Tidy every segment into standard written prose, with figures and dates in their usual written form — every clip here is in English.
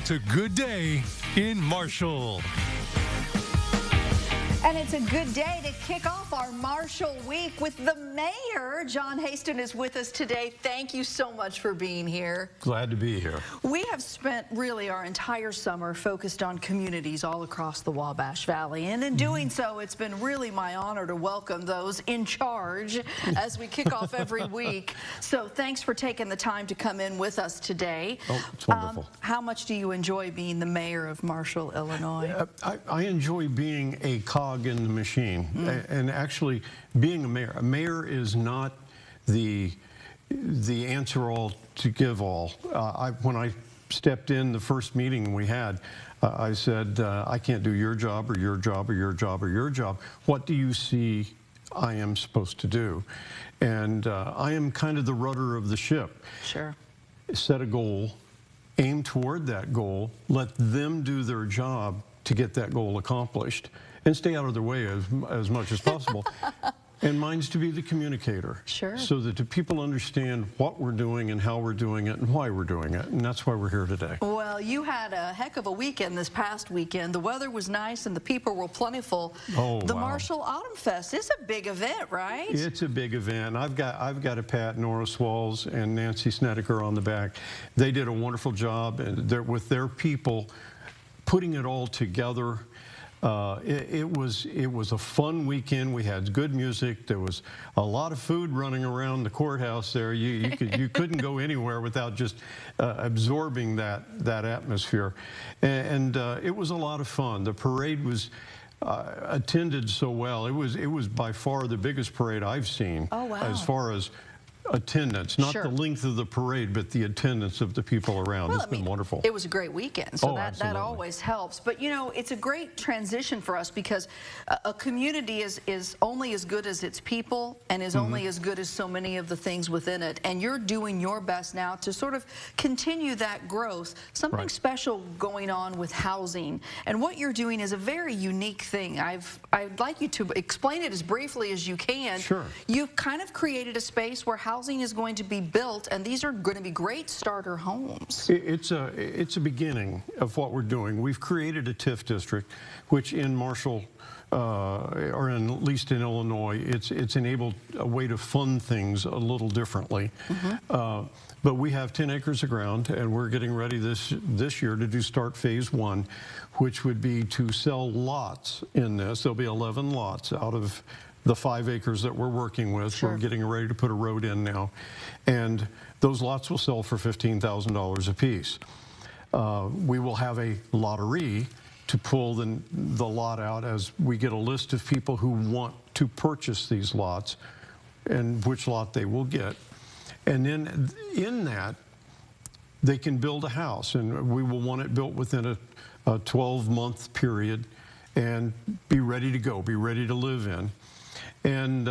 It's a good day in Marshall. And it's a good day to kick off our Marshall Week with the mayor. John Haston is with us today. Thank you so much for being here. Glad to be here. We have spent really our entire summer focused on communities all across the Wabash Valley. And in doing so, it's been really my honor to welcome those in charge as we kick off every week. So thanks for taking the time to come in with us today. Oh, it's wonderful. How much do you enjoy being the mayor of Marshall, Illinois? I enjoy being a cog in the machine, and actually being a mayor. A mayor is not the answer all to give all. When I stepped in the first meeting we had, I said, I can't do your job or your job or your job or your job. What do you see I am supposed to do? And I am kind of the rudder of the ship. Sure. Set a goal, aim toward that goal, let them do their job to get that goal accomplished, and stay out of their way as much as possible. And mine's to be the communicator. Sure. So that the people understand what we're doing and how we're doing it and why we're doing it. And that's why we're here today. Well, you had a heck of a weekend this past weekend. The weather was nice and the people were plentiful. Oh, the wow. Marshall Autumn Fest is a big event, right? It's a big event. I've got to pat Nora Swalls and Nancy Snedeker on the back. They did a wonderful job, and with their people putting it all together. It was a fun weekend. We had good music. There was a lot of food running around the courthouse there. You couldn't go anywhere without just absorbing that atmosphere, and it was a lot of fun. The parade was attended so well. It was by far the biggest parade I've seen. Oh, wow. As far as attendance, not Sure. the length of the parade, but the attendance of the people around. Well, It's been wonderful. It was a great weekend, so Oh, that absolutely. always helps. But you know, it's a great transition for us because a community is only as good as its people and is only as good as so many of the things within it. And you're doing your best now to sort of continue that growth. Something Right. special going on with housing, and what you're doing is a very unique thing. I'd like you to explain it as briefly as you can. Sure. You've kind of created a space where housing is going to be built, and these are going to be great starter homes. It's a beginning of what we're doing. We've created a TIF district, which in Marshall, or at least in Illinois, it's enabled a way to fund things a little differently. But we have 10 acres of ground, and we're getting ready this year to start phase 1, which would be to sell lots in this. There'll be 11 lots out of the 5 acres that we're working with. Sure. We're getting ready to put a road in now, and those lots will sell for $15,000 a piece. We will have a lottery to pull the lot out as we get a list of people who want to purchase these lots and which lot they will get. And then in that, they can build a house, and we will want it built within a 12-month period and be ready to go, be ready to live in. And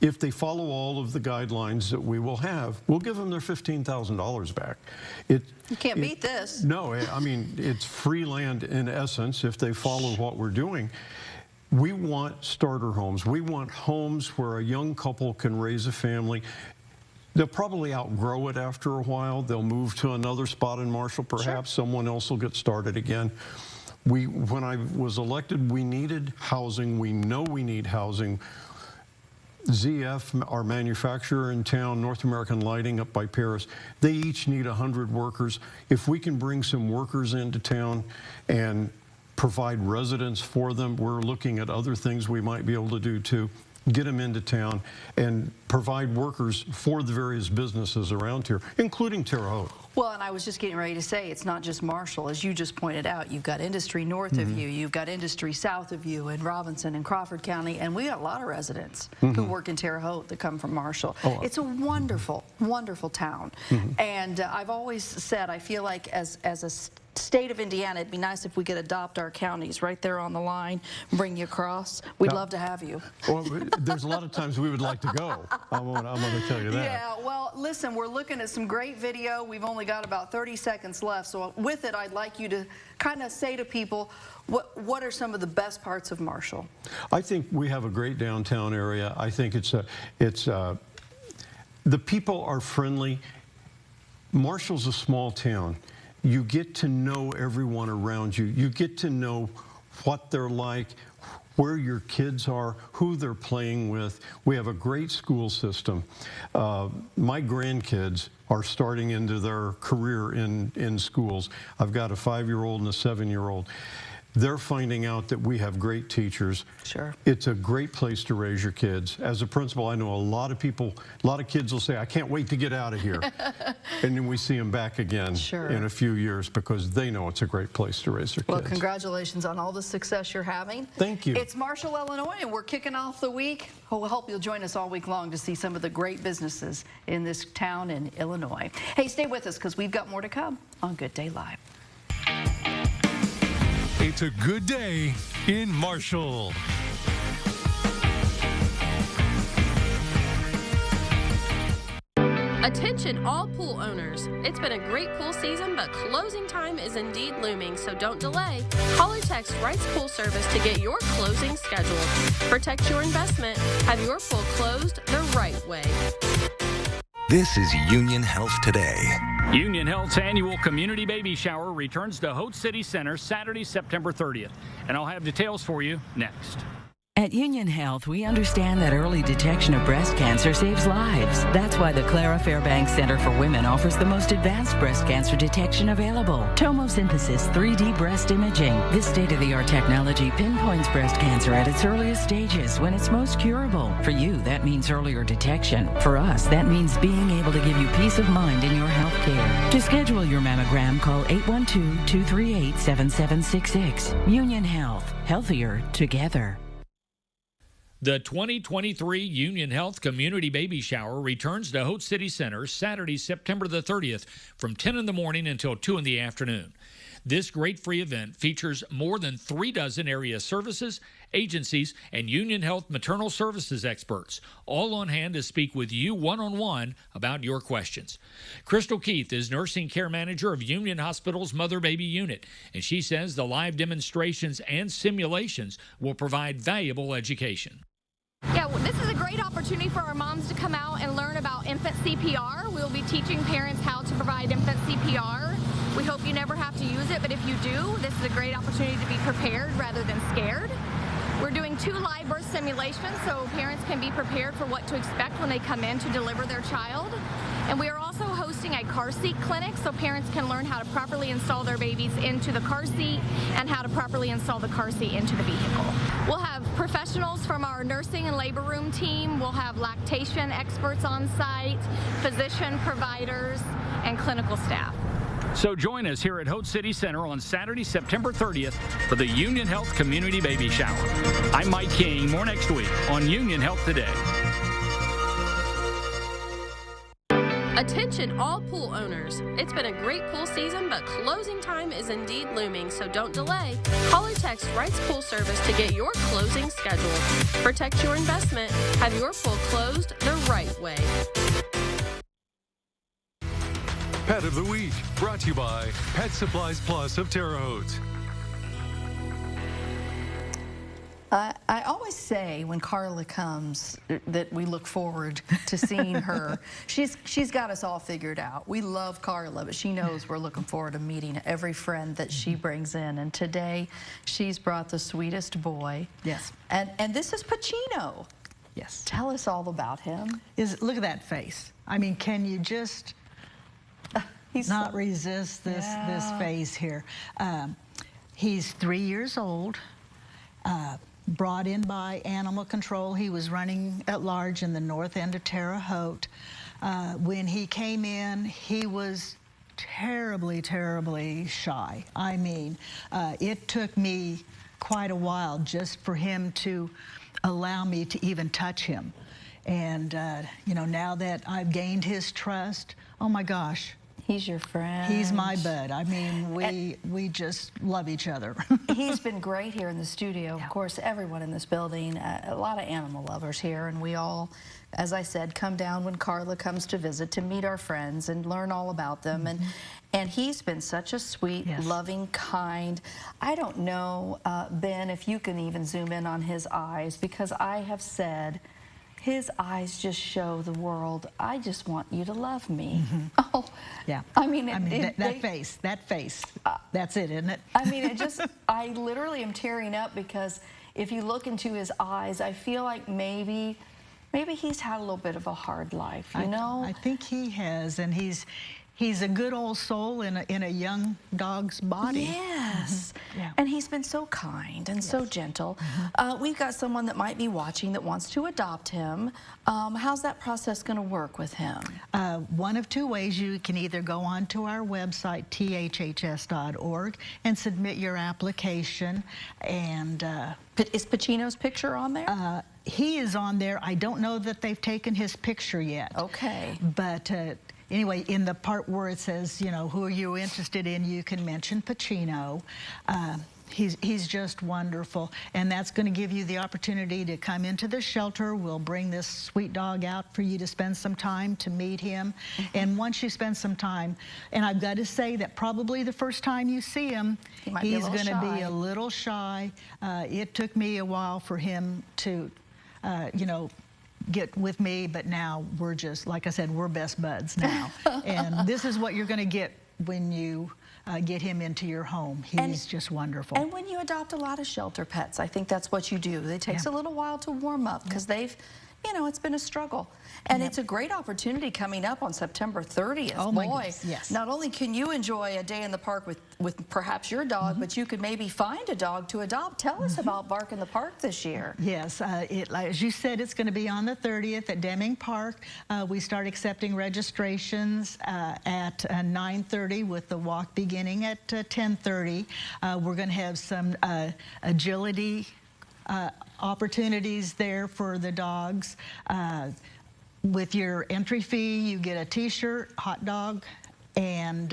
if they follow all of the guidelines that we will have, we'll give them their $15,000 back. You can't beat this. No, I mean, it's free land in essence if they follow what we're doing. We want starter homes. We want homes where a young couple can raise a family. They'll probably outgrow it after a while. They'll move to another spot in Marshall, perhaps. Sure. Someone else will get started again. When I was elected, we needed housing. We know we need housing. ZF, our manufacturer in town, North American Lighting up by Paris, they each need 100 workers. If we can bring some workers into town and provide residence for them, we're looking at other things we might be able to do too. Get them into town and provide workers for the various businesses around here, including Terre Haute. Well, and I was just getting ready to say, it's not just Marshall. As you just pointed out, you've got industry north of you, you've got industry south of you in Robinson and Crawford County, and we got a lot of residents who work in Terre Haute that come from Marshall. Oh. It's a wonderful, wonderful town. And I've always said, I feel like as a state of Indiana, it'd be nice if we could adopt our counties right there on the line, bring you across. We'd love to have you. Well, there's a lot of times we would like to go. I'm going to tell you that. Yeah, well, listen, we're looking at some great video. We've only got about 30 seconds left. So with it, I'd like you to kind of say to people, what are some of the best parts of Marshall? I think we have a great downtown area. I think the people are friendly. Marshall's a small town. you get to know everyone around you. You get to know what they're like, where your kids are, who they're playing with. We have a great school system. My grandkids are starting into their career in schools. I've got a 5-year-old and a 7-year-old. They're finding out that we have great teachers. Sure. It's a great place to raise your kids. As a principal, I know a lot of people, a lot of kids will say, I can't wait to get out of here. And then we see them back again in a few years because they know it's a great place to raise their kids. Well, congratulations on all the success you're having. Thank you. It's Marshall, Illinois, and we're kicking off the week. We hope you'll join us all week long to see some of the great businesses in this town in Illinois. Hey, stay with us because we've got more to come on Good Day Live. It's a good day in Marshall. Attention all pool owners. It's been a great pool season, but closing time is indeed looming, so don't delay. Call or text Wright's Pool Service to get your closing scheduled. Protect your investment. Have your pool closed the right way. This is Union Health Today. Union Health's annual community baby shower returns to Hote City Center Saturday, September 30th. And I'll have details for you next. At Union Health, we understand that early detection of breast cancer saves lives. That's why the Clara Fairbanks Center for Women offers the most advanced breast cancer detection available. Tomosynthesis 3D breast imaging. This state-of-the-art technology pinpoints breast cancer at its earliest stages when it's most curable. For you, that means earlier detection. For us, that means being able to give you peace of mind in your health care. To schedule your mammogram, call 812-238-7766. Union Health. Healthier together. The 2023 Union Health Community Baby Shower returns to Hote City Center Saturday, September the 30th from 10 in the morning until 2 in the afternoon. This great free event features more than 36 area services, agencies, and Union Health maternal services experts, all on hand to speak with you one-on-one about your questions. Crystal Keith is Nursing Care Manager of Union Hospital's Mother-Baby Unit, and she says the live demonstrations and simulations will provide valuable education. Yeah, well, this is a great opportunity for our moms to come out and learn about infant CPR. We'll be teaching parents how to provide infant CPR. We hope you never have to use it, but if you do, this is a great opportunity to be prepared rather than scared. We're doing 2 live birth simulations so parents can be prepared for what to expect when they come in to deliver their child. And we are also hosting a car seat clinic so parents can learn how to properly install their babies into the car seat and how to properly install the car seat into the vehicle. We'll have professionals from our nursing and labor room team. We'll have lactation experts on site, physician providers, and clinical staff. So join us here at Hote City Center on Saturday, September 30th for the Union Health Community Baby Shower. I'm Mike King. More next week on Union Health Today. Attention all pool owners. It's been a great pool season, but closing time is indeed looming, so don't delay. Call or text Wright's Pool Service to get your closing scheduled. Protect your investment. Have your pool closed the right way. Pet of the Week, brought to you by Pet Supplies Plus of Terre Haute. I always say when Carla comes that we look forward to seeing her. She's got us all figured out. We love Carla, but she knows we're looking forward to meeting every friend that she brings in. And today, she's brought the sweetest boy. Yes. And this is Pachino. Yes. Tell us all about him. Look at that face. I mean, can you just not resist this face here? He's 3 years old. Brought in by animal control. He was running at large in the north end of Terre Haute. When he came in, he was terribly, terribly shy. I mean, it took me quite a while just for him to allow me to even touch him. And, you know, now that I've gained his trust, oh my gosh. He's your friend. He's my bud. I mean, we just love each other. He's been great here in the studio. Of course, everyone in this building, a lot of animal lovers here, and we all, as I said, come down when Carla comes to visit to meet our friends and learn all about them. And he's been such a sweet, loving, kind. I don't know, Ben, if you can even zoom in on his eyes, because I have said his eyes just show the world, I just want you to love me. Oh, yeah. I mean, that face, that's it, isn't it? I mean, it just, I literally am tearing up because if you look into his eyes, I feel like maybe he's had a little bit of a hard life, you know? I think he has, and he's a good old soul in a young dog's body. Yes. Yeah. And he's been so kind and so gentle. We've got someone that might be watching that wants to adopt him. How's that process going to work with him? One of two ways. You can either go onto our website, thhs.org, and submit your application. And is Pachino's picture on there? He is on there. I don't know that they've taken his picture yet. Okay. But anyway, in the part where it says, you know, who are you interested in, you can mention Pachino. He's just wonderful, and that's going to give you the opportunity to come into the shelter. We'll bring this sweet dog out for you to spend some time to meet him. And once you spend some time, and I've got to say that probably the first time you see him, he's going to be a little shy. It took me a while for him to, you know, get with me, but now we're just, like I said, we're best buds now. And this is what you're going to get when you get him into your home. He's just wonderful. And when you adopt a lot of shelter pets, I think that's what you do. It takes a little while to warm up because they've, you know, it's been a struggle. And it's a great opportunity coming up on September 30th. Oh, my goodness, yes. Not only can you enjoy a day in the park with perhaps your dog, but you could maybe find a dog to adopt. Tell us about Bark in the Park this year. Yes, as you said, it's going to be on the 30th at Deming Park. We start accepting registrations at 9:30 with the walk beginning at 10:30. We're going to have some agility opportunities there for the dogs. With your entry fee, you get a t-shirt, hot dog, and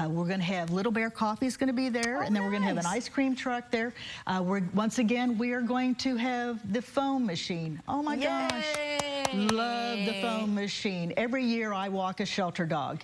we're going to have Little Bear Coffee is going to be there, and then we're going to have an ice cream truck there. Once again, we are going to have the foam machine. Oh my gosh, love the foam machine. Every year I walk a shelter dog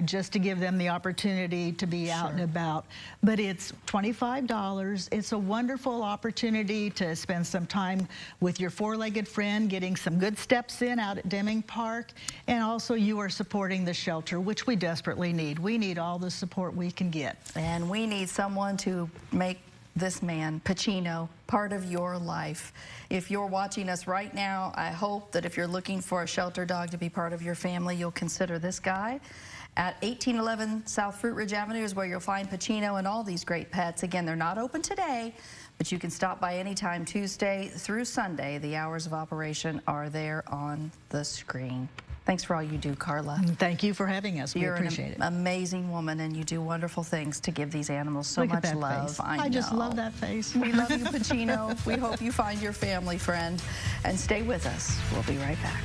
just to give them the opportunity to be out and about. But it's $25. It's a wonderful opportunity to spend some time with your four-legged friend, getting some good steps in out at Deming Park, and also you are supporting the shelter, which we desperately need. We need all the support we can get. And we need someone to make this man, Pachino, part of your life. If you're watching us right now, I hope that if you're looking for a shelter dog to be part of your family, you'll consider this guy. At 1811 South Fruit Ridge Avenue is where you'll find Pachino and all these great pets. Again, they're not open today, but you can stop by anytime Tuesday through Sunday. The hours of operation are there on the screen. Thanks for all you do, Carla. Thank you for having us. We appreciate it. You're an amazing woman, and you do wonderful things to give these animals so much love. I just love that face. We love you, Pachino. We hope you find your family friend. And stay with us. We'll be right back.